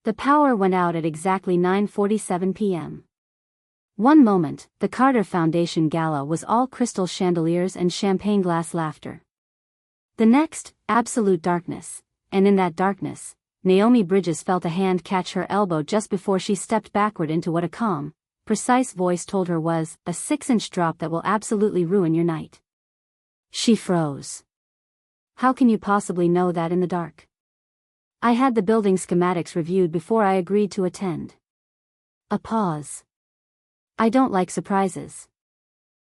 The power went out at exactly 9:47 p.m. One moment, the Carter Foundation gala was all crystal chandeliers and champagne glass laughter. The next, absolute darkness, and in that darkness, Naomi Bridges felt a hand catch her elbow just before she stepped backward into what a calm, precise voice told her was a 6-inch drop that will absolutely ruin your night. She froze. How can you possibly know that in the dark? I had the building schematics reviewed before I agreed to attend. A pause. I don't like surprises.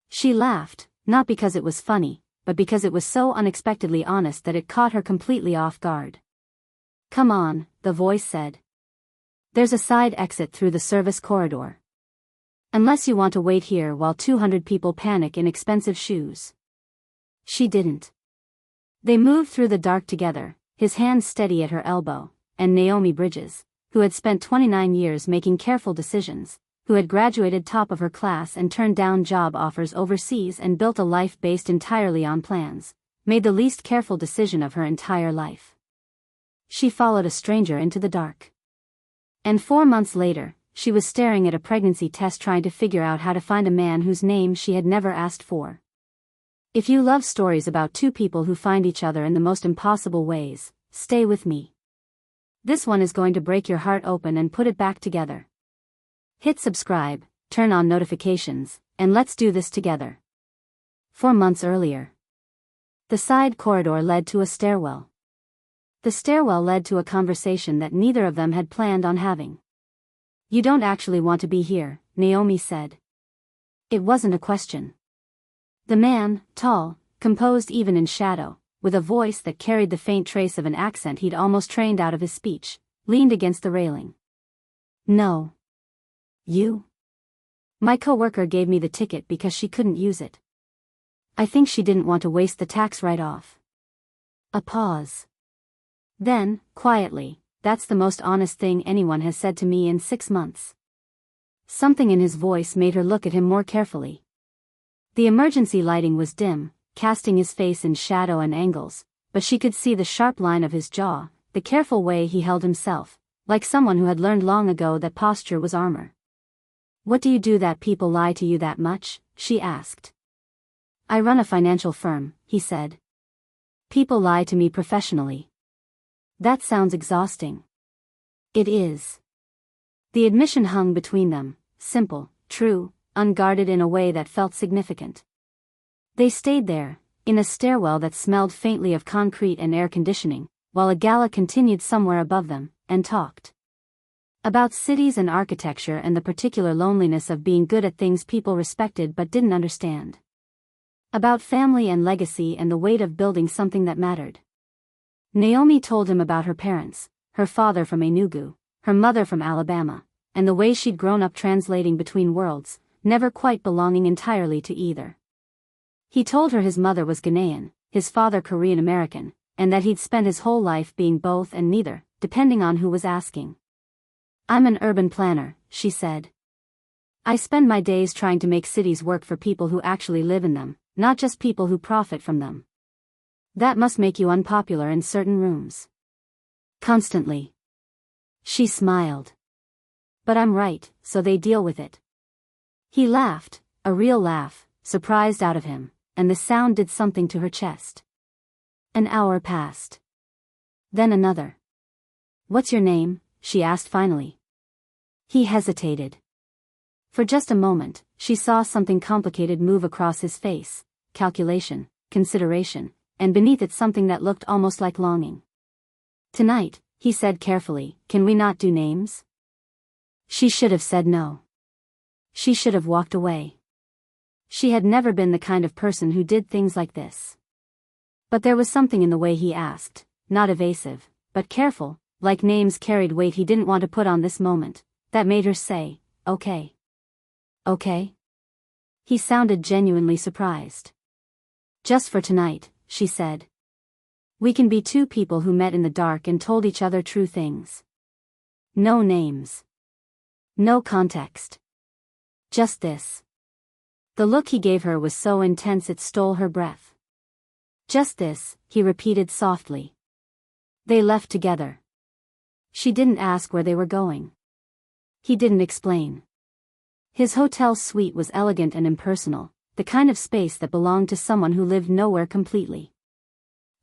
She laughed, not because it was funny, but because it was so unexpectedly honest that it caught her completely off guard. Come on, the voice said. There's a side exit through the service corridor. Unless you want to wait here while 200 people panic in expensive shoes. She didn't. They moved through the dark together, his hand steady at her elbow, and Naomi Bridges, who had spent 29 years making careful decisions, who had graduated top of her class and turned down job offers overseas and built a life based entirely on plans, made the least careful decision of her entire life. She followed a stranger into the dark. And 4 months later, she was staring at a pregnancy test trying to figure out how to find a man whose name she had never asked for. If you love stories about two people who find each other in the most impossible ways, stay with me. This one is going to break your heart open and put it back together. Hit subscribe, turn on notifications, and let's do this together. 4 months earlier. The side corridor led to a stairwell. The stairwell led to a conversation that neither of them had planned on having. You don't actually want to be here, Naomi said. It wasn't a question. The man, tall, composed even in shadow, with a voice that carried the faint trace of an accent he'd almost trained out of his speech, leaned against the railing. No. You? My coworker gave me the ticket because she couldn't use it. I think she didn't want to waste the tax write-off. A pause. Then, quietly, that's the most honest thing anyone has said to me in 6 months. Something in his voice made her look at him more carefully. The emergency lighting was dim, casting his face in shadow and angles, but she could see the sharp line of his jaw, the careful way he held himself, like someone who had learned long ago that posture was armor. What do you do that people lie to you that much? She asked. I run a financial firm, he said. People lie to me professionally. That sounds exhausting. It is. The admission hung between them, simple, true, unguarded in a way that felt significant. They stayed there, in a stairwell that smelled faintly of concrete and air conditioning, while a gala continued somewhere above them, and talked. About cities and architecture and the particular loneliness of being good at things people respected but didn't understand. About family and legacy and the weight of building something that mattered. Naomi told him about her parents, her father from Enugu, her mother from Alabama, and the way she'd grown up translating between worlds, never quite belonging entirely to either. He told her his mother was Ghanaian, his father Korean American, and that he'd spent his whole life being both and neither, depending on who was asking. I'm an urban planner, she said. I spend my days trying to make cities work for people who actually live in them, not just people who profit from them. That must make you unpopular in certain rooms. Constantly. She smiled. But I'm right, so they deal with it. He laughed, a real laugh, surprised out of him, and the sound did something to her chest. An hour passed. Then another. What's your name? She asked finally. He hesitated. For just a moment, she saw something complicated move across his face, calculation, consideration, and beneath it something that looked almost like longing. Tonight, he said carefully, can we not do names? She should have said no. She should have walked away. She had never been the kind of person who did things like this. But there was something in the way he asked, not evasive, but careful, like names carried weight he didn't want to put on this moment, that made her say, okay. Okay? He sounded genuinely surprised. Just for tonight, she said. We can be two people who met in the dark and told each other true things. No names. No context. Just this. The look he gave her was so intense it stole her breath. Just this, he repeated softly. They left together. She didn't ask where they were going. He didn't explain. His hotel suite was elegant and impersonal, the kind of space that belonged to someone who lived nowhere completely.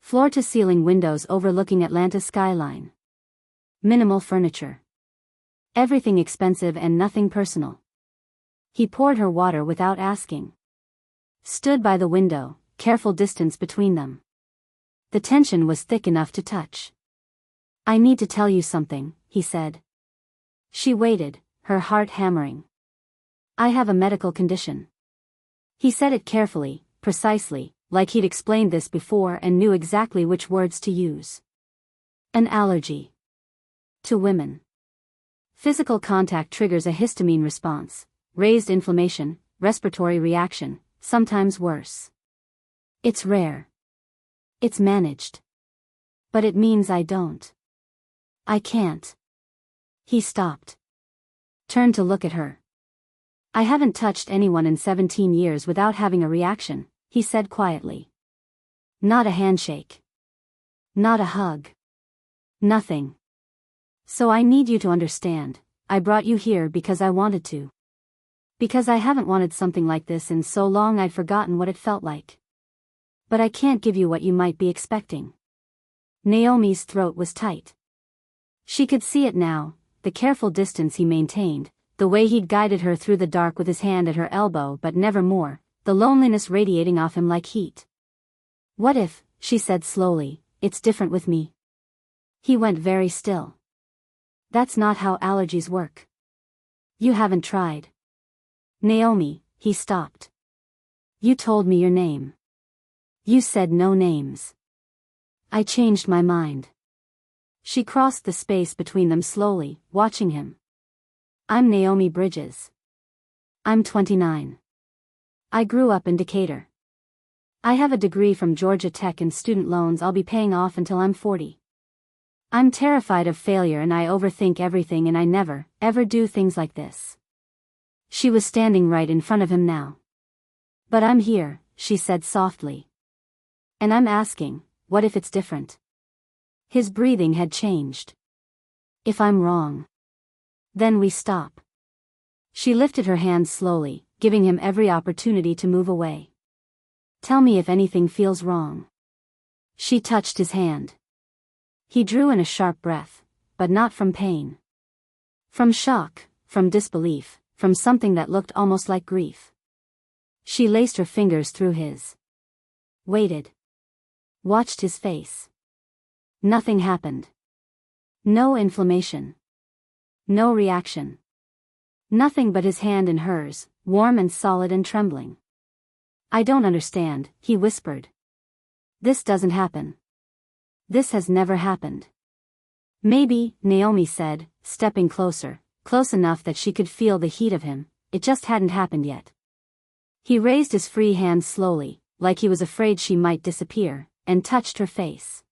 Floor-to-ceiling windows overlooking Atlanta's skyline. Minimal furniture. Everything expensive and nothing personal. He poured her water without asking. Stood by the window, careful distance between them. The tension was thick enough to touch. "I need to tell you something," he said. She waited, her heart hammering. "I have a medical condition." He said it carefully, precisely, like he'd explained this before and knew exactly which words to use. "An allergy. To women. Physical contact triggers a histamine response, raised inflammation, respiratory reaction, sometimes worse. It's rare. It's managed. But it means I don't. I can't." He stopped. Turned to look at her. "I haven't touched anyone in 17 years without having a reaction," he said quietly. "Not a handshake. Not a hug. Nothing. So I need you to understand, I brought you here because I wanted to. Because I haven't wanted something like this in so long I'd forgotten what it felt like. But I can't give you what you might be expecting." Naomi's throat was tight. She could see it now, the careful distance he maintained, the way he'd guided her through the dark with his hand at her elbow but never more, the loneliness radiating off him like heat. "What if," she said slowly, "it's different with me?" He went very still. "That's not how allergies work. You haven't tried." "Naomi," he stopped. "You told me your name. You said no names. I changed my mind." She crossed the space between them slowly, watching him. "I'm Naomi Bridges. I'm 29. I grew up in Decatur. I have a degree from Georgia Tech and student loans I'll be paying off until I'm 40. I'm terrified of failure and I overthink everything and I never, ever do things like this." She was standing right in front of him now. "But I'm here," she said softly. "And I'm asking, what if it's different?" His breathing had changed. "If I'm wrong. Then we stop." She lifted her hands slowly, giving him every opportunity to move away. "Tell me if anything feels wrong." She touched his hand. He drew in a sharp breath, but not from pain. From shock, from disbelief, from something that looked almost like grief. She laced her fingers through his. Waited. Watched his face. Nothing happened. No inflammation. No reaction. Nothing but his hand in hers, warm and solid and trembling. "I don't understand," he whispered. "This doesn't happen. This has never happened." "Maybe," Naomi said, stepping closer, close enough that she could feel the heat of him, "it just hadn't happened yet." He raised his free hand slowly, like he was afraid she might disappear, and touched her face.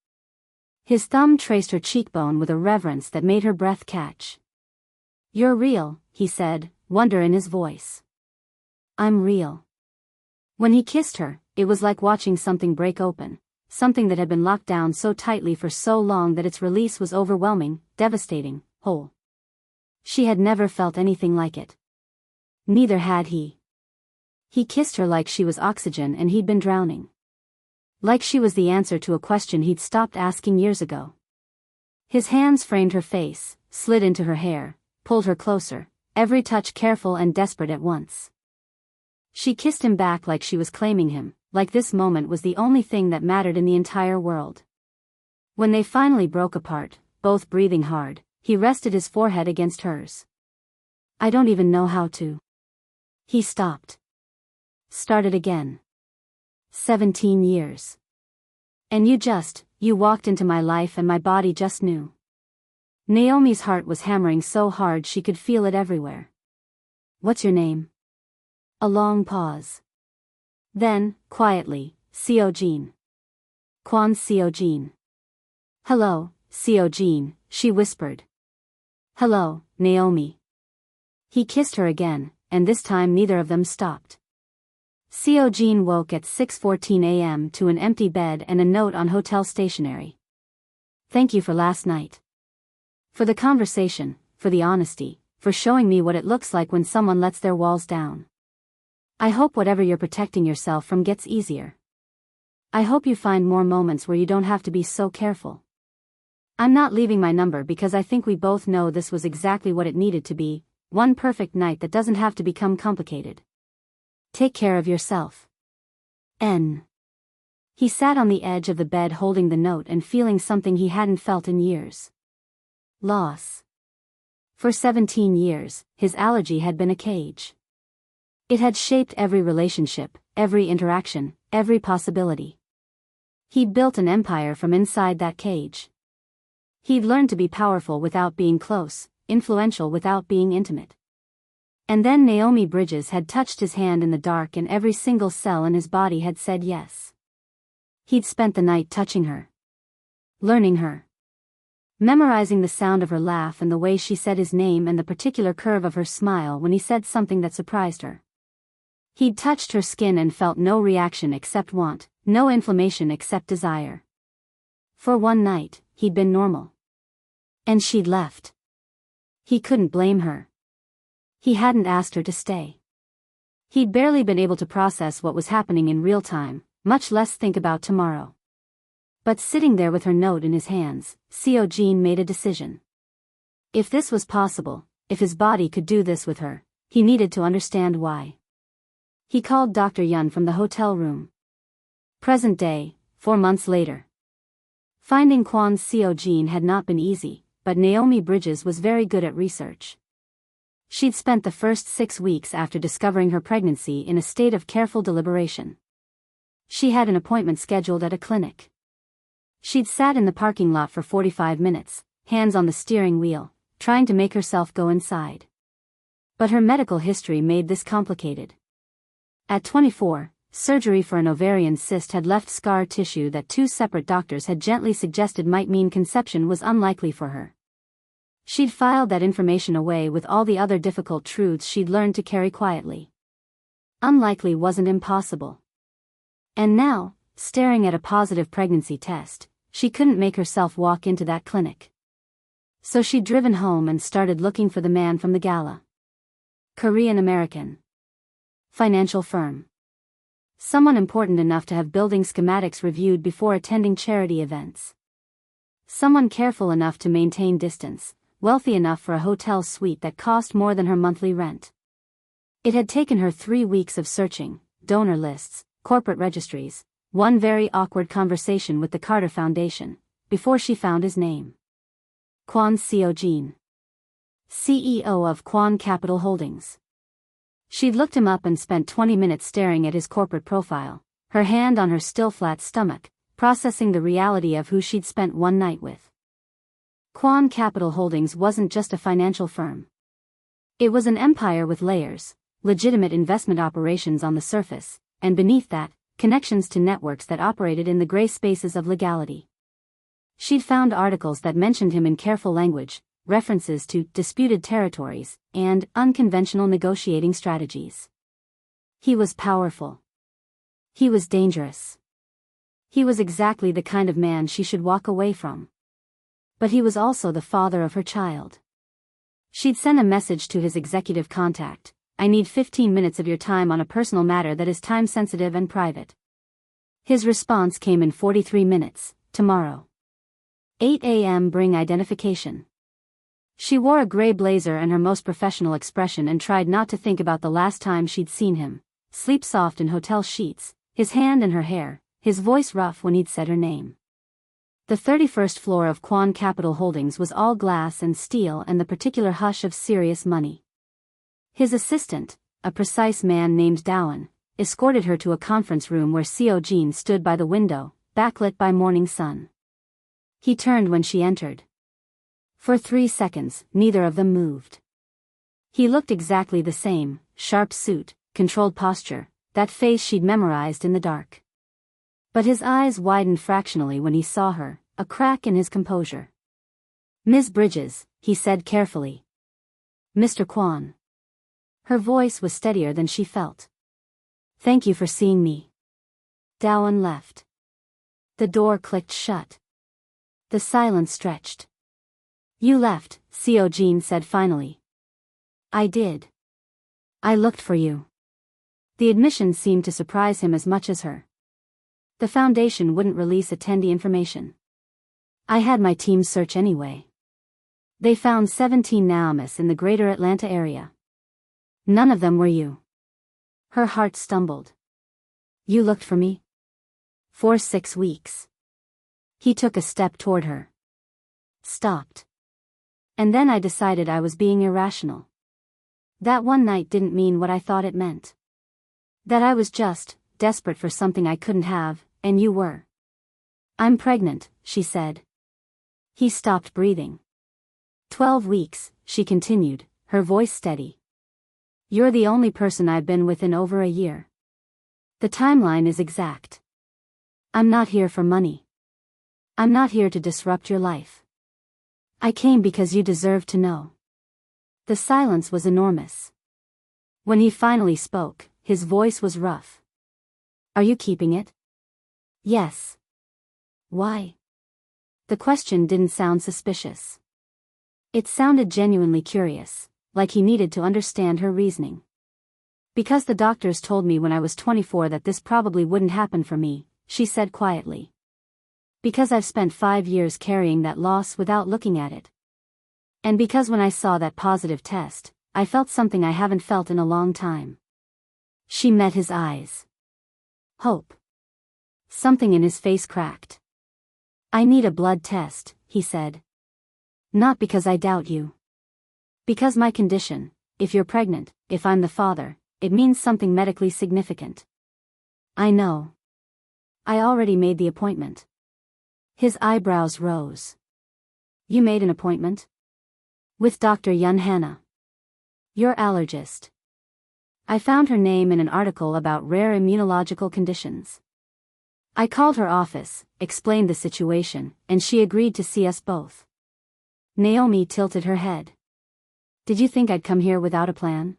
His thumb traced her cheekbone with a reverence that made her breath catch. "You're real," he said, wonder in his voice. "I'm real." When he kissed her, it was like watching something break open, something that had been locked down so tightly for so long that its release was overwhelming, devastating, whole. She had never felt anything like it. Neither had he. He kissed her like she was oxygen and he'd been drowning. Like she was the answer to a question he'd stopped asking years ago. His hands framed her face, slid into her hair, pulled her closer, every touch careful and desperate at once. She kissed him back like she was claiming him, like this moment was the only thing that mattered in the entire world. When they finally broke apart, both breathing hard, he rested his forehead against hers. "I don't even know how to." He stopped. Started again. 17 years. "And you walked into my life and my body just knew." Naomi's heart was hammering so hard she could feel it everywhere. "What's your name?" A long pause. Then, quietly, Seo-jin. "Kwon Seo-jin." "Hello, Seo-jin," she whispered. "Hello, Naomi." He kissed her again, and this time neither of them stopped. Seo-jin woke at 6:14 a.m. to an empty bed and a note on hotel stationery. "Thank you for last night. For the conversation, for the honesty, for showing me what it looks like when someone lets their walls down. I hope whatever you're protecting yourself from gets easier. I hope you find more moments where you don't have to be so careful. I'm not leaving my number because I think we both know this was exactly what it needed to be, one perfect night that doesn't have to become complicated. Take care of yourself. N. He sat on the edge of the bed holding the note and feeling something he hadn't felt in years. Loss. For 17 years, his allergy had been a cage. It had shaped every relationship, every interaction, every possibility. He'd built an empire from inside that cage. He'd learned to be powerful without being close, influential without being intimate. And then Naomi Bridges had touched his hand in the dark and every single cell in his body had said yes. He'd spent the night touching her. Learning her. Memorizing the sound of her laugh and the way she said his name and the particular curve of her smile when he said something that surprised her. He'd touched her skin and felt no reaction except want, no inflammation except desire. For one night, he'd been normal. And she'd left. He couldn't blame her. He hadn't asked her to stay. He'd barely been able to process what was happening in real time, much less think about tomorrow. But sitting there with her note in his hands, Seo-jin made a decision. If this was possible, if his body could do this with her, he needed to understand why. He called Dr. Yun from the hotel room. Present day, 4 months later. Finding Kwon Seo-jin had not been easy, but Naomi Bridges was very good at research. She'd spent the first 6 weeks after discovering her pregnancy in a state of careful deliberation. She had an appointment scheduled at a clinic. She'd sat in the parking lot for 45 minutes, hands on the steering wheel, trying to make herself go inside. But her medical history made this complicated. At 24, surgery for an ovarian cyst had left scar tissue that 2 separate doctors had gently suggested might mean conception was unlikely for her. She'd filed that information away with all the other difficult truths she'd learned to carry quietly. Unlikely wasn't impossible. And now, staring at a positive pregnancy test, she couldn't make herself walk into that clinic. So she'd driven home and started looking for the man from the gala. Korean-American. Financial firm. Someone important enough to have building schematics reviewed before attending charity events. Someone careful enough to maintain distance, wealthy enough for a hotel suite that cost more than her monthly rent. It had taken her 3 weeks of searching, donor lists, corporate registries, one very awkward conversation with the Carter Foundation, before she found his name. Kwon Seo-jin. CEO of Kwon Capital Holdings. She'd looked him up and spent 20 minutes staring at his corporate profile, her hand on her still flat stomach, processing the reality of who she'd spent one night with. Kwon Capital Holdings wasn't just a financial firm. It was an empire with layers, legitimate investment operations on the surface, and beneath that, connections to networks that operated in the gray spaces of legality. She'd found articles that mentioned him in careful language, references to disputed territories, and unconventional negotiating strategies. He was powerful. He was dangerous. He was exactly the kind of man she should walk away from. But he was also the father of her child. She'd sent a message to his executive contact, "I need 15 minutes of your time on a personal matter that is time-sensitive and private." His response came in 43 minutes, "Tomorrow. 8 a.m. Bring identification." She wore a gray blazer and her most professional expression and tried not to think about the last time she'd seen him, sleep soft in hotel sheets, his hand in her hair, his voice rough when he'd said her name. The 31st floor of Kwon Capital Holdings was all glass and steel and the particular hush of serious money. His assistant, a precise man named Dowan, escorted her to a conference room where Seo-jin stood by the window, backlit by morning sun. He turned when she entered. For 3 seconds, neither of them moved. He looked exactly the same, sharp suit, controlled posture, that face she'd memorized in the dark. But his eyes widened fractionally when he saw her, a crack in his composure. "Ms. Bridges," he said carefully. "Mr. Kwon." Her voice was steadier than she felt. "Thank you for seeing me." Dowan left. The door clicked shut. The silence stretched. You left, Seo-jin said finally. I did. I looked for you. The admission seemed to surprise him as much as her. The foundation wouldn't release attendee information. I had my team search anyway. They found 17 Naomis in the greater Atlanta area. None of them were you. Her heart stumbled. You looked for me? For 6 weeks. He took a step toward her. Stopped. And then I decided I was being irrational. That one night didn't mean what I thought it meant. That I was just desperate for something I couldn't have, and you were. I'm pregnant, she said. He stopped breathing. 12 weeks, she continued, her voice steady. You're the only person I've been with in over a year. The timeline is exact. I'm not here for money. I'm not here to disrupt your life. I came because you deserve to know. The silence was enormous. When he finally spoke, his voice was rough. Are you keeping it? Yes. Why? The question didn't sound suspicious. It sounded genuinely curious, like he needed to understand her reasoning. Because the doctors told me when I was 24 that this probably wouldn't happen for me, she said quietly. Because I've spent 5 years carrying that loss without looking at it. And because when I saw that positive test, I felt something I haven't felt in a long time. She met his eyes. Hope. Something in his face cracked. I need a blood test, he said. Not because I doubt you. Because my condition, if you're pregnant, if I'm the father, it means something medically significant. I know. I already made the appointment. His eyebrows rose. You made an appointment? With Dr. Yun Hannah. Your allergist. I found her name in an article about rare immunological conditions. I called her office, explained the situation, and she agreed to see us both. Naomi tilted her head. Did you think I'd come here without a plan?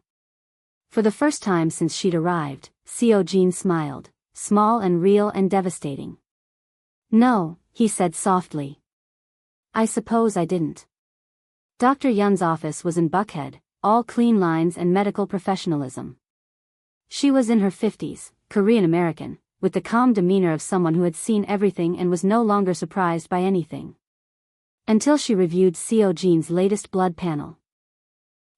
For the first time since she'd arrived, Seo-jin smiled, small and real and devastating. No, he said softly. I suppose I didn't. Dr. Yun's office was in Buckhead, all clean lines and medical professionalism. She was in her 50s, Korean American, with the calm demeanor of someone who had seen everything and was no longer surprised by anything. Until she reviewed Seo-jin's latest blood panel.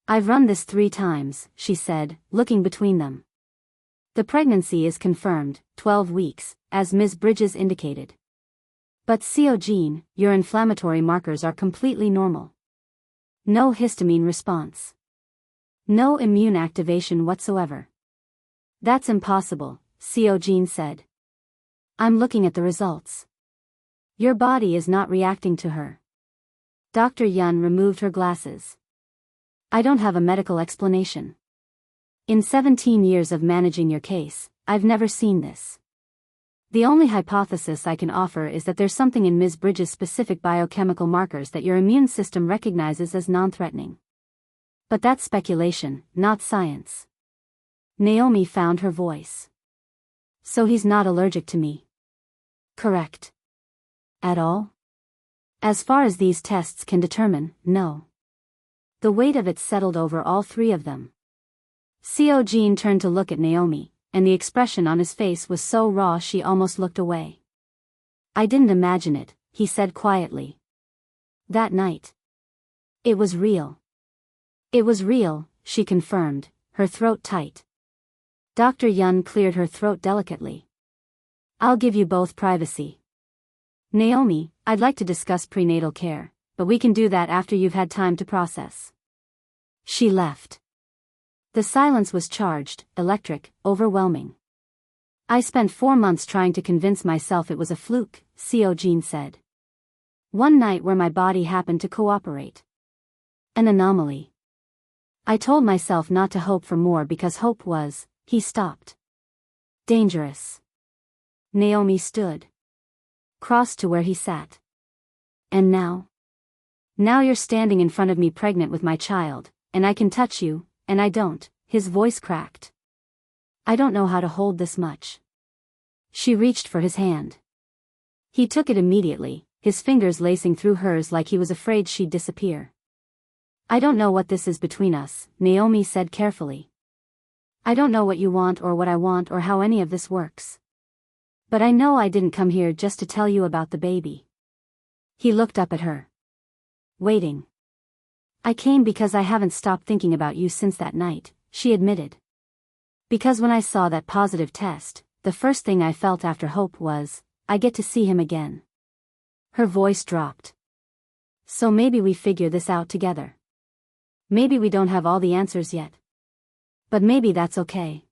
I've run this 3 times, she said, looking between them. The pregnancy is confirmed, 12 weeks, as Ms. Bridges indicated. But Seo-jin, your inflammatory markers are completely normal. No histamine response. No immune activation whatsoever. That's impossible, Seo-jin said. I'm looking at the results. Your body is not reacting to her. Dr. Yun removed her glasses. I don't have a medical explanation. In 17 years of managing your case, I've never seen this. The only hypothesis I can offer is that there's something in Ms. Bridges' specific biochemical markers that your immune system recognizes as non-threatening. But that's speculation, not science. Naomi found her voice. So he's not allergic to me. Correct. At all? As far as these tests can determine, no. The weight of it settled over all 3 of them. Seo-jin turned to look at Naomi, and the expression on his face was so raw she almost looked away. I didn't imagine it, he said quietly. That night. It was real. It was real, she confirmed, her throat tight. Dr. Yun cleared her throat delicately. I'll give you both privacy. Naomi, I'd like to discuss prenatal care, but we can do that after you've had time to process. She left. The silence was charged, electric, overwhelming. I spent 4 months trying to convince myself it was a fluke, Seo-jin said. One night where my body happened to cooperate. An anomaly. I told myself not to hope for more because hope was, he stopped. Dangerous. Naomi stood. Crossed to where he sat. And now? Now you're standing in front of me pregnant with my child, and I can touch you, and I don't, his voice cracked. I don't know how to hold this much. She reached for his hand. He took it immediately, his fingers lacing through hers like he was afraid she'd disappear. I don't know what this is between us, Naomi said carefully. I don't know what you want or what I want or how any of this works. But I know I didn't come here just to tell you about the baby. He looked up at her. Waiting. I came because I haven't stopped thinking about you since that night, she admitted. Because when I saw that positive test, the first thing I felt after hope was, I get to see him again. Her voice dropped. So maybe we figure this out together. Maybe we don't have all the answers yet. But maybe that's okay.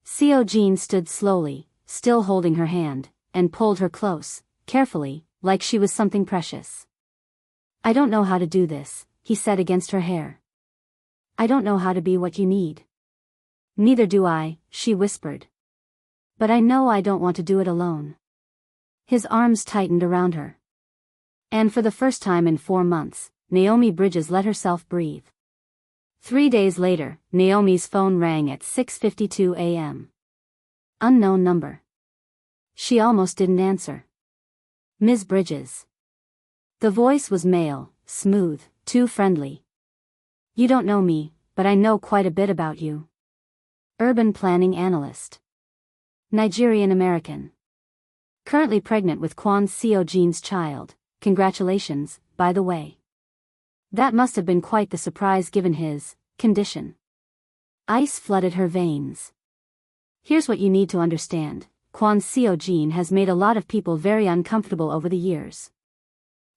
Seo-jin stood slowly, still holding her hand, and pulled her close, carefully, like she was something precious. I don't know how to do this, he said against her hair. I don't know how to be what you need. Neither do I, she whispered. But I know I don't want to do it alone. His arms tightened around her. And for the first time in 4 months, Naomi Bridges let herself breathe. 3 days later, Naomi's phone rang at 6:52 a.m. Unknown number. She almost didn't answer. Ms. Bridges. The voice was male, smooth, too friendly. You don't know me, but I know quite a bit about you. Urban planning analyst. Nigerian American. Currently pregnant with Kwon Seo-jin's child. Congratulations, by the way. That must have been quite the surprise given his condition. Ice flooded her veins. Here's what you need to understand. Kwon Seo-jin has made a lot of people very uncomfortable over the years.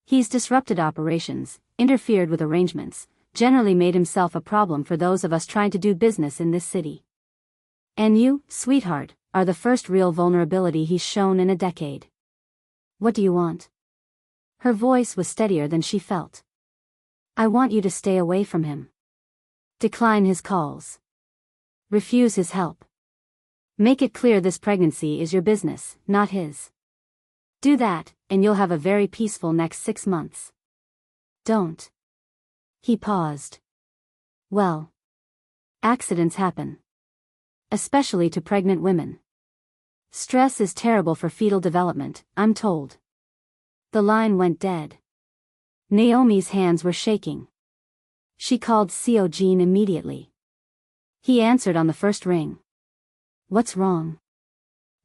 He's disrupted operations, interfered with arrangements, generally made himself a problem for those of us trying to do business in this city. And you, sweetheart, are the first real vulnerability he's shown in a decade. What do you want? Her voice was steadier than she felt. I want you to stay away from him. Decline his calls. Refuse his help. Make it clear this pregnancy is your business, not his. Do that, and you'll have a very peaceful next 6 months. Don't. He paused. Well. Accidents happen. Especially to pregnant women. Stress is terrible for fetal development, I'm told. The line went dead. Naomi's hands were shaking. She called Seo-jin immediately. He answered on the first ring. What's wrong?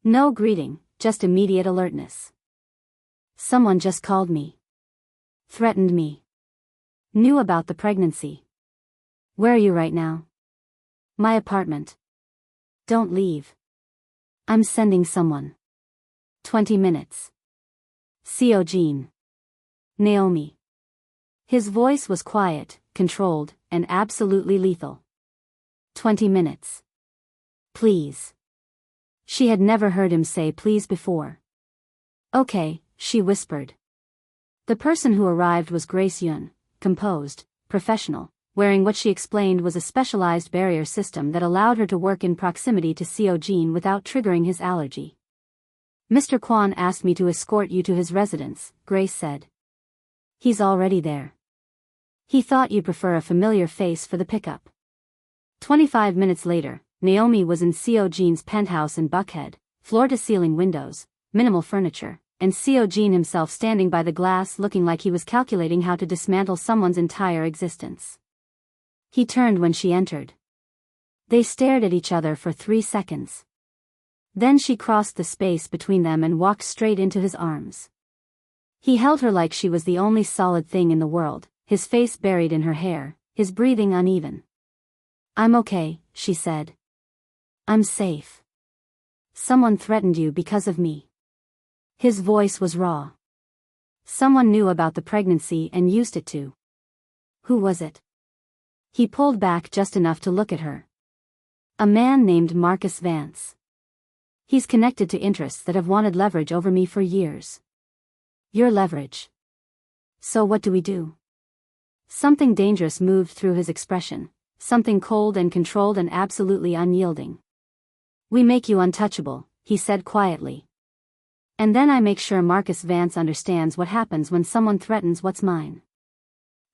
No greeting, just immediate alertness. Someone just called me. Threatened me. Knew about the pregnancy. Where are you right now? My apartment. Don't leave. I'm sending someone. 20 minutes. Seo-jin. Naomi. His voice was quiet, controlled, and absolutely lethal. 20 minutes. Please. She had never heard him say please before. Okay, she whispered. The person who arrived was Grace Yun, composed, professional, wearing what she explained was a specialized barrier system that allowed her to work in proximity to Seo-jin without triggering his allergy. Mr. Kwon asked me to escort you to his residence, Grace said. He's already there. He thought you'd prefer a familiar face for the pickup. 25 minutes later, Naomi was in Seo-jin's penthouse in Buckhead, floor-to-ceiling windows, minimal furniture, and Seo-jin himself standing by the glass looking like he was calculating how to dismantle someone's entire existence. He turned when she entered. They stared at each other for 3 seconds. Then she crossed the space between them and walked straight into his arms. He held her like she was the only solid thing in the world, his face buried in her hair, his breathing uneven. I'm okay, she said. I'm safe. Someone threatened you because of me. His voice was raw. Someone knew about the pregnancy and used it to. Who was it? He pulled back just enough to look at her. A man named Marcus Vance. He's connected to interests that have wanted leverage over me for years. Your leverage. So what do we do? Something dangerous moved through his expression, something cold and controlled and absolutely unyielding. We make you untouchable, he said quietly. And then I make sure Marcus Vance understands what happens when someone threatens what's mine.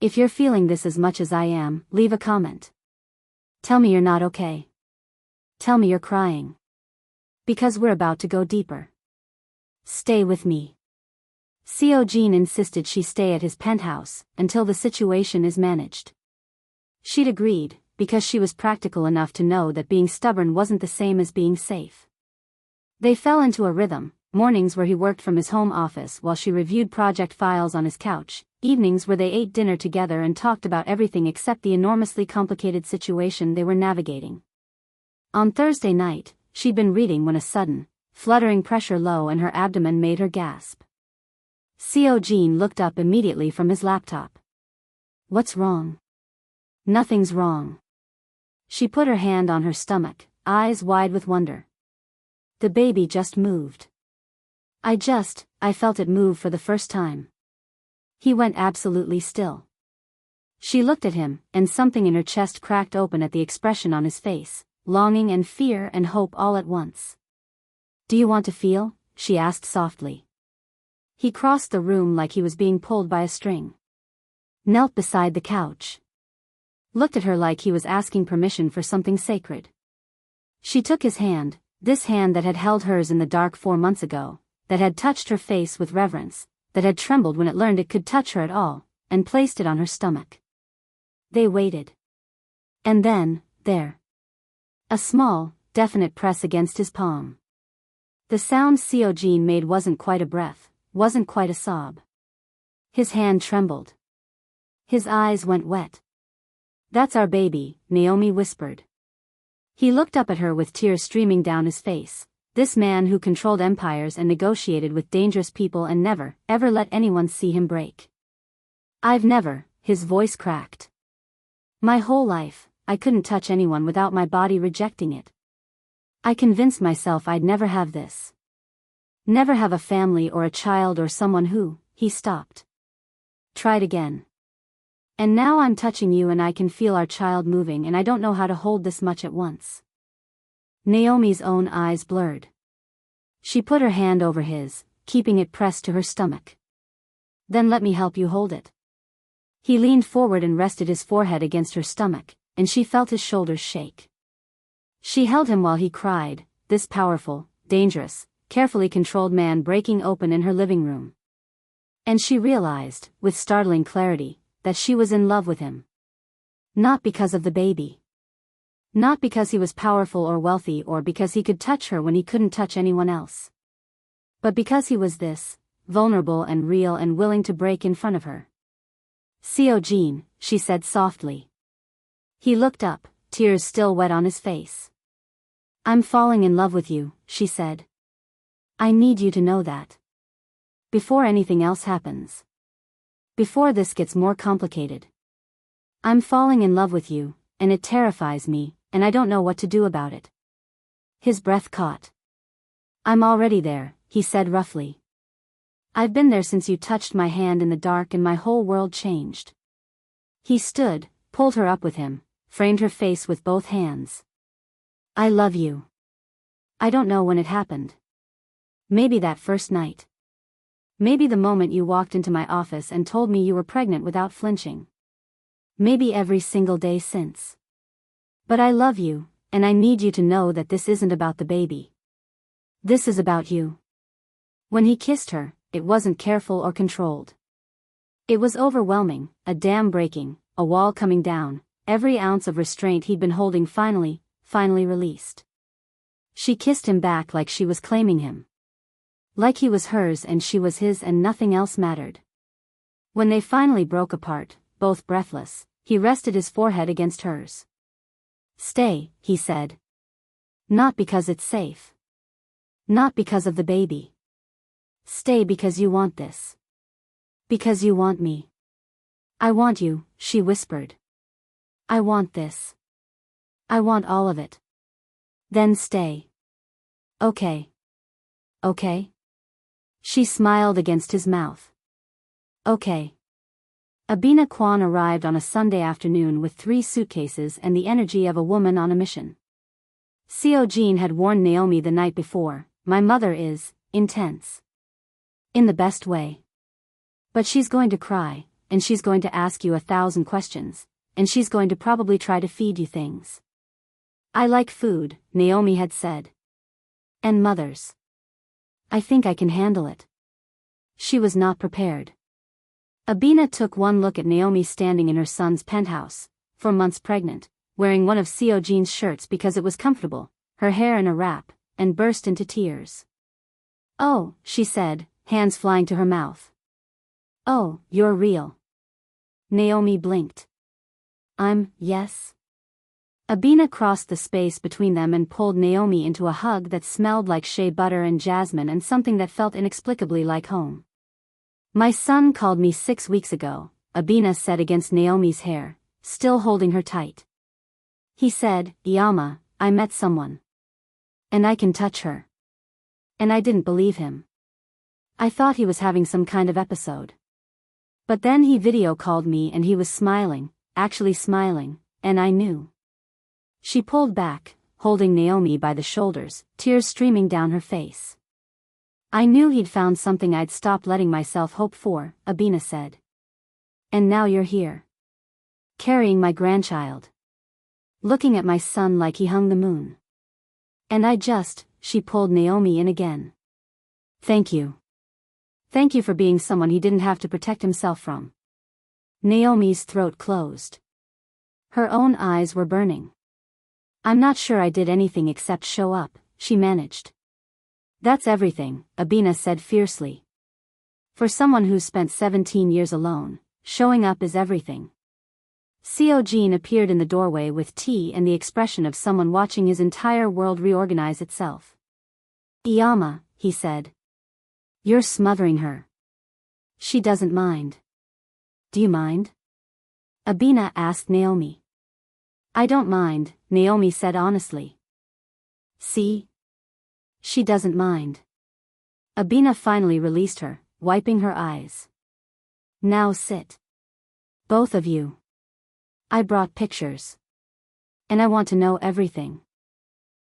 If you're feeling this as much as I am, leave a comment. Tell me you're not okay. Tell me you're crying. Because we're about to go deeper. Stay with me. Seo-jin insisted she stay at his penthouse until the situation is managed. She'd agreed, because she was practical enough to know that being stubborn wasn't the same as being safe. They fell into a rhythm, mornings where he worked from his home office while she reviewed project files on his couch, evenings where they ate dinner together and talked about everything except the enormously complicated situation they were navigating. On Thursday night, she'd been reading when a sudden, fluttering pressure low in her abdomen made her gasp. Seo-jin looked up immediately from his laptop. "What's wrong?" "Nothing's wrong." She put her hand on her stomach, eyes wide with wonder. "The baby just moved. I felt it move for the first time." He went absolutely still. She looked at him, and something in her chest cracked open at the expression on his face, longing and fear and hope all at once. "Do you want to feel?" she asked softly. He crossed the room like he was being pulled by a string. Knelt beside the couch. Looked at her like he was asking permission for something sacred. She took his hand, this hand that had held hers in the dark 4 months ago, that had touched her face with reverence, that had trembled when it learned it could touch her at all, and placed it on her stomach. They waited. And then, there. A small, definite press against his palm. The sound Seo-jin made wasn't quite a breath, wasn't quite a sob. His hand trembled. His eyes went wet. "That's our baby," Naomi whispered. He looked up at her with tears streaming down his face. This man who controlled empires and negotiated with dangerous people and never, ever let anyone see him break. "I've never," his voice cracked. "My whole life, I couldn't touch anyone without my body rejecting it. I convinced myself I'd never have this. Never have a family or a child or someone who," he stopped. "Tried again. And now I'm touching you and I can feel our child moving and I don't know how to hold this much at once." Naomi's own eyes blurred. She put her hand over his, keeping it pressed to her stomach. "Then let me help you hold it." He leaned forward and rested his forehead against her stomach, and she felt his shoulders shake. She held him while he cried, this powerful, dangerous, carefully controlled man breaking open in her living room. And she realized, with startling clarity, that she was in love with him. Not because of the baby. Not because he was powerful or wealthy or because he could touch her when he couldn't touch anyone else. But because he was this, vulnerable and real and willing to break in front of her. "Seo-jin," she said softly. He looked up, tears still wet on his face. "I'm falling in love with you," she said. "I need you to know that. Before anything else happens. Before this gets more complicated. I'm falling in love with you, and it terrifies me, and I don't know what to do about it." His breath caught. "I'm already there," he said roughly. "I've been there since you touched my hand in the dark and my whole world changed." He stood, pulled her up with him, framed her face with both hands. "I love you. I don't know when it happened. Maybe that first night. Maybe the moment you walked into my office and told me you were pregnant without flinching. Maybe every single day since. But I love you, and I need you to know that this isn't about the baby. This is about you." When he kissed her, it wasn't careful or controlled. It was overwhelming, a dam breaking, a wall coming down, every ounce of restraint he'd been holding finally released. She kissed him back like she was claiming him. Like he was hers and she was his and nothing else mattered. When they finally broke apart, both breathless, he rested his forehead against hers. "Stay," he said. "Not because it's safe. Not because of the baby. Stay because you want this. Because you want me." "I want you," she whispered. "I want this. I want all of it." "Then stay." "Okay. Okay?" She smiled against his mouth. "Okay." Abina Kwon arrived on a Sunday afternoon with 3 suitcases and the energy of a woman on a mission. Seo-jin had warned Naomi the night before, "My mother is intense. In the best way. But she's going to cry, and she's going to ask you 1,000 questions, and she's going to probably try to feed you things." "I like food," Naomi had said. "And mothers. I think I can handle it." She was not prepared. Abina took one look at Naomi standing in her son's penthouse, 4 months pregnant, wearing one of Seo-jin's shirts because it was comfortable, her hair in a wrap, and burst into tears. "Oh," she said, hands flying to her mouth. "Oh, you're real." Naomi blinked. Yes." Abina crossed the space between them and pulled Naomi into a hug that smelled like shea butter and jasmine and something that felt inexplicably like home. "My son called me 6 weeks ago," Abina said against Naomi's hair, still holding her tight. "He said, Iyama, I met someone. And I can touch her." And I didn't believe him. I thought he was having some kind of episode. But then he video called me and he was smiling, actually smiling, and I knew. She pulled back, holding Naomi by the shoulders, tears streaming down her face. "I knew he'd found something I'd stopped letting myself hope for," Abina said. "And now you're here. Carrying my grandchild. Looking at my son like he hung the moon. And she pulled Naomi in again. "Thank you. Thank you for being someone he didn't have to protect himself from." Naomi's throat closed. Her own eyes were burning. "I'm not sure I did anything except show up," she managed. "That's everything," Abina said fiercely. "For someone who's spent 17 years alone, showing up is everything." Seo-jin appeared in the doorway with tea and the expression of someone watching his entire world reorganize itself. "Iyama," he said. "You're smothering her. She doesn't mind." "Do you mind?" Abina asked Naomi. "I don't mind," Naomi said honestly. "See? She doesn't mind." Abina finally released her, wiping her eyes. "Now sit. Both of you. I brought pictures. And I want to know everything."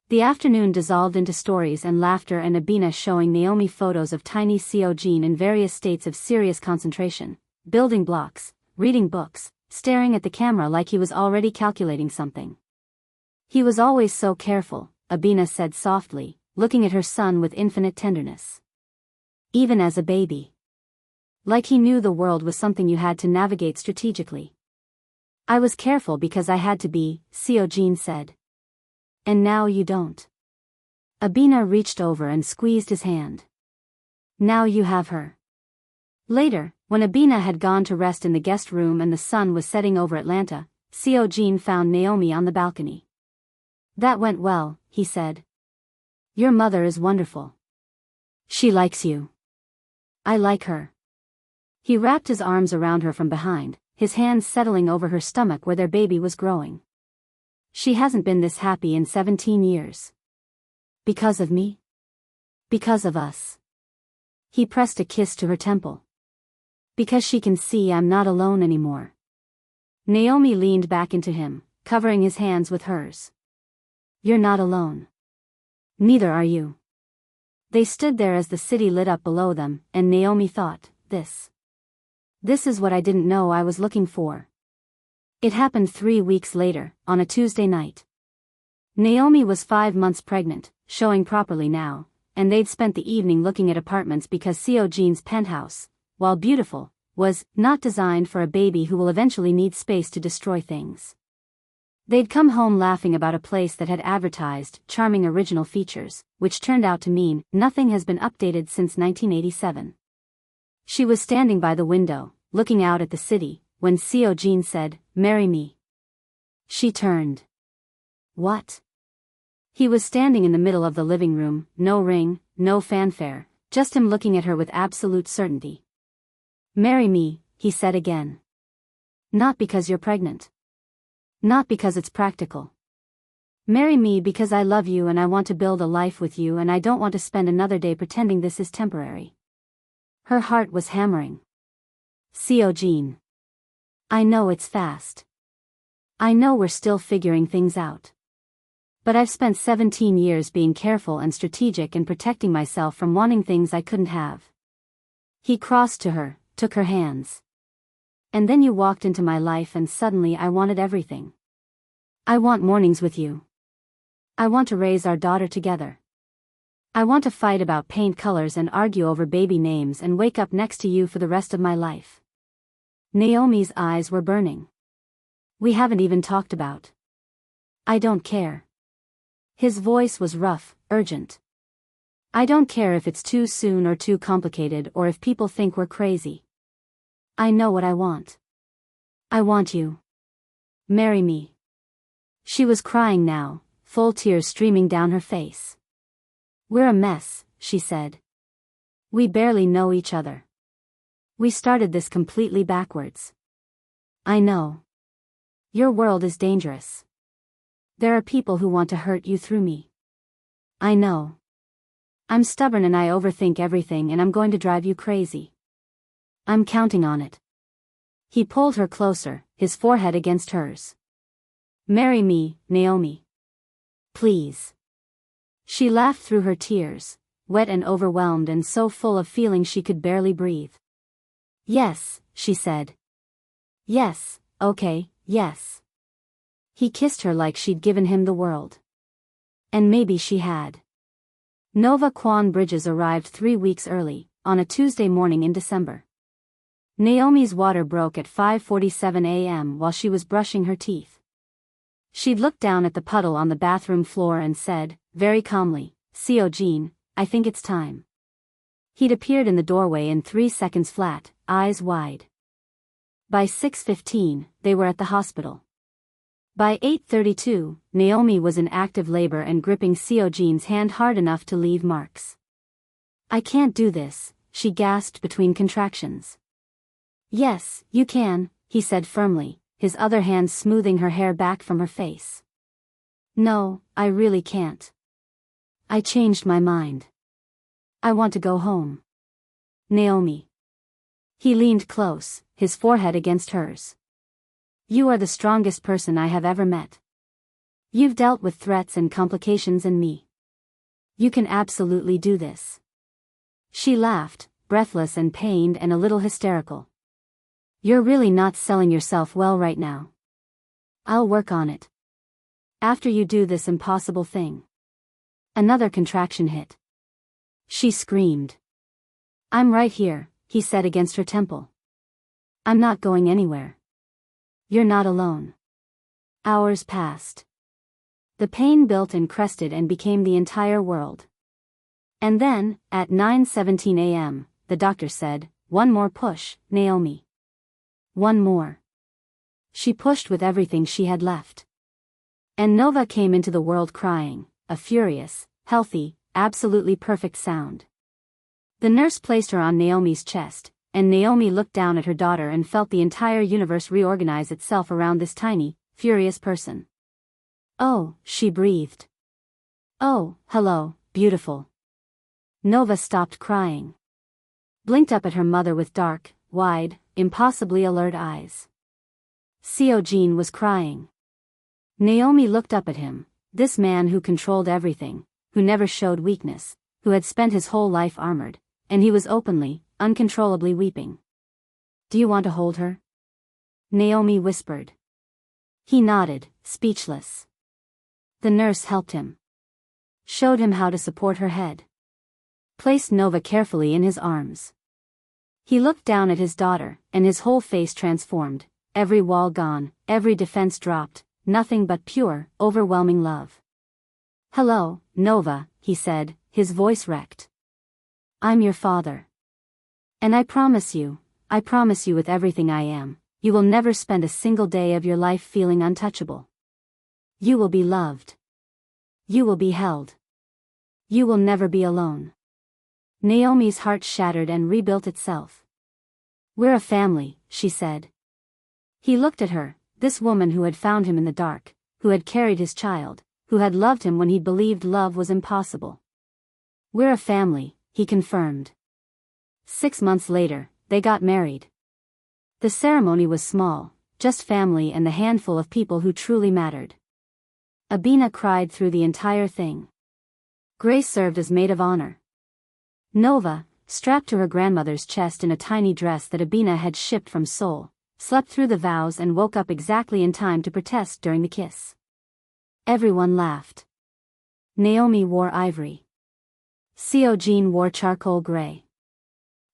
The afternoon dissolved into stories and laughter and Abina showing Naomi photos of tiny Seo-jin in various states of serious concentration, building blocks, reading books, staring at the camera like he was already calculating something. "He was always so careful," Abina said softly, looking at her son with infinite tenderness. "Even as a baby. Like he knew the world was something you had to navigate strategically." "I was careful because I had to be," Seo-jin said. "And now you don't." Abina reached over and squeezed his hand. "Now you have her." Later, when Abina had gone to rest in the guest room and the sun was setting over Atlanta, Seo-jin found Naomi on the balcony. "That went well," he said. "Your mother is wonderful. She likes you. I like her." He wrapped his arms around her from behind, his hands settling over her stomach where their baby was growing. "She hasn't been this happy in 17 years. Because of me? Because of us." He pressed a kiss to her temple. "Because she can see I'm not alone anymore." Naomi leaned back into him, covering his hands with hers. "You're not alone. Neither are you." They stood there as the city lit up below them, and Naomi thought, This is what I didn't know I was looking for." It happened 3 weeks later, on a Tuesday night. Naomi was 5 months pregnant, showing properly now, and they'd spent the evening looking at apartments because Seo-jin's penthouse, while beautiful, was not designed for a baby who will eventually need space to destroy things. They'd come home laughing about a place that had advertised charming original features, which turned out to mean nothing has been updated since 1987. She was standing by the window, looking out at the city, when Seo-jin said, "Marry me." She turned. "What?" He was standing in the middle of the living room, no ring, no fanfare, just him looking at her with absolute certainty. "Marry me," he said again. "Not because you're pregnant. Not because it's practical. Marry me because I love you and I want to build a life with you and I don't want to spend another day pretending this is temporary." Her heart was hammering. "Seo-jin. I know it's fast. I know we're still figuring things out. But I've spent 17 years being careful and strategic and protecting myself from wanting things I couldn't have." He crossed to her, took her hands. "And then you walked into my life and suddenly I wanted everything. I want mornings with you. I want to raise our daughter together. I want to fight about paint colors and argue over baby names and wake up next to you for the rest of my life. Naomi's eyes were burning. We haven't even talked about. I don't care. His voice was rough, urgent. I don't care if it's too soon or too complicated or if people think we're crazy. I know what I want. I want you. Marry me. She was crying now, full tears streaming down her face. We're a mess, she said. We barely know each other. We started this completely backwards. I know. Your world is dangerous. There are people who want to hurt you through me. I know. I'm stubborn and I overthink everything and I'm going to drive you crazy. I'm counting on it. He pulled her closer, his forehead against hers. Marry me, Naomi. Please. She laughed through her tears, wet and overwhelmed and so full of feeling she could barely breathe. Yes, she said. Yes, okay, yes. He kissed her like she'd given him the world. And maybe she had. Nova Kwon Bridges arrived 3 weeks early, on a Tuesday morning in December. Naomi's water broke at 5:47 a.m. while she was brushing her teeth. She'd looked down at the puddle on the bathroom floor and said, very calmly, Seo-jin, I think it's time. He'd appeared in the doorway in 3 seconds flat, eyes wide. By 6:15, they were at the hospital. By 8:32, Naomi was in active labor and gripping Seo-jin's hand hard enough to leave marks. I can't do this, she gasped between contractions. Yes, you can, he said firmly, his other hand smoothing her hair back from her face. No, I really can't. I changed my mind. I want to go home. Naomi. He leaned close, his forehead against hers. You are the strongest person I have ever met. You've dealt with threats and complications in me. You can absolutely do this. She laughed, breathless and pained and a little hysterical. You're really not selling yourself well right now. I'll work on it. After you do this impossible thing. Another contraction hit. She screamed. I'm right here, he said against her temple. I'm not going anywhere. You're not alone. Hours passed. The pain built and crested and became the entire world. And then, at 9:17 a.m., the doctor said, one more push, Naomi. One more. She pushed with everything she had left. And Nova came into the world crying, a furious, healthy, absolutely perfect sound. The nurse placed her on Naomi's chest, and Naomi looked down at her daughter and felt the entire universe reorganize itself around this tiny, furious person. Oh, she breathed. Oh, hello, beautiful. Nova stopped crying. Blinked up at her mother with dark, wide, impossibly alert eyes. Seo-jin was crying. Naomi looked up at him, this man who controlled everything, who never showed weakness, who had spent his whole life armored, and he was openly, uncontrollably weeping. Do you want to hold her? Naomi whispered. He nodded, speechless. The nurse helped him. Showed him how to support her head. Placed Nova carefully in his arms. He looked down at his daughter, and his whole face transformed, every wall gone, every defense dropped, nothing but pure, overwhelming love. Hello, Nova, he said, his voice wrecked. I'm your father. And I promise you with everything I am, you will never spend a single day of your life feeling untouchable. You will be loved. You will be held. You will never be alone. Naomi's heart shattered and rebuilt itself. We're a family, she said. He looked at her, this woman who had found him in the dark, who had carried his child, who had loved him when he believed love was impossible. We're a family, he confirmed. 6 months later, they got married. The ceremony was small, just family and the handful of people who truly mattered. Abina cried through the entire thing. Grace served as maid of honor. Nova, strapped to her grandmother's chest in a tiny dress that Abina had shipped from Seoul, slept through the vows and woke up exactly in time to protest during the kiss. Everyone laughed. Naomi wore ivory. Seo-jin wore charcoal gray.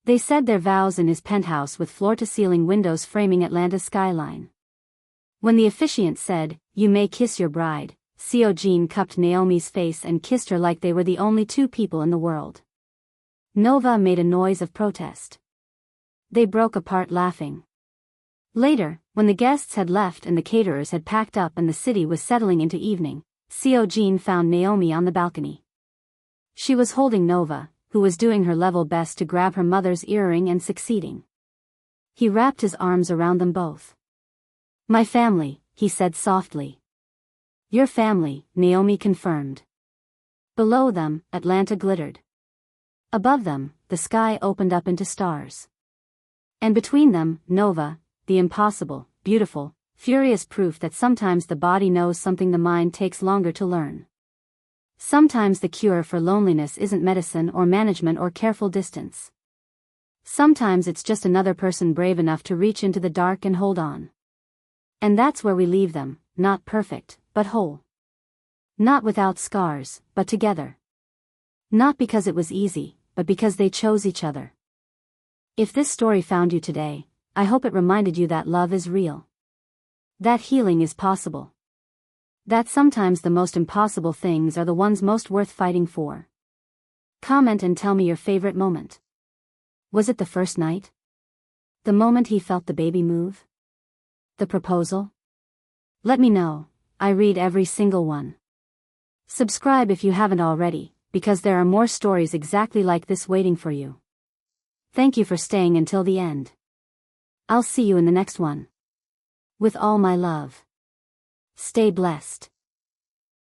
They said their vows in his penthouse with floor-to-ceiling windows framing Atlanta's skyline. When the officiant said, "You may kiss your bride," Seo-jin cupped Naomi's face and kissed her like they were the only two people in the world. Nova made a noise of protest. They broke apart laughing. Later, when the guests had left and the caterers had packed up and the city was settling into evening, Seo-jin found Naomi on the balcony. She was holding Nova, who was doing her level best to grab her mother's earring and succeeding. He wrapped his arms around them both. "My family," he said softly. "Your family," Naomi confirmed. Below them, Atlanta glittered. Above them, the sky opened up into stars. And between them, Nova, the impossible, beautiful, furious proof that sometimes the body knows something the mind takes longer to learn. Sometimes the cure for loneliness isn't medicine or management or careful distance. Sometimes it's just another person brave enough to reach into the dark and hold on. And that's where we leave them, not perfect, but whole. Not without scars, but together. Not because it was easy, but because they chose each other. If this story found you today, I hope it reminded you that love is real. That healing is possible. That sometimes the most impossible things are the ones most worth fighting for. Comment and tell me your favorite moment. Was it the first night? The moment he felt the baby move? The proposal? Let me know, I read every single one. Subscribe if you haven't already, because there are more stories exactly like this waiting for you. Thank you for staying until the end. I'll see you in the next one. With all my love. Stay blessed.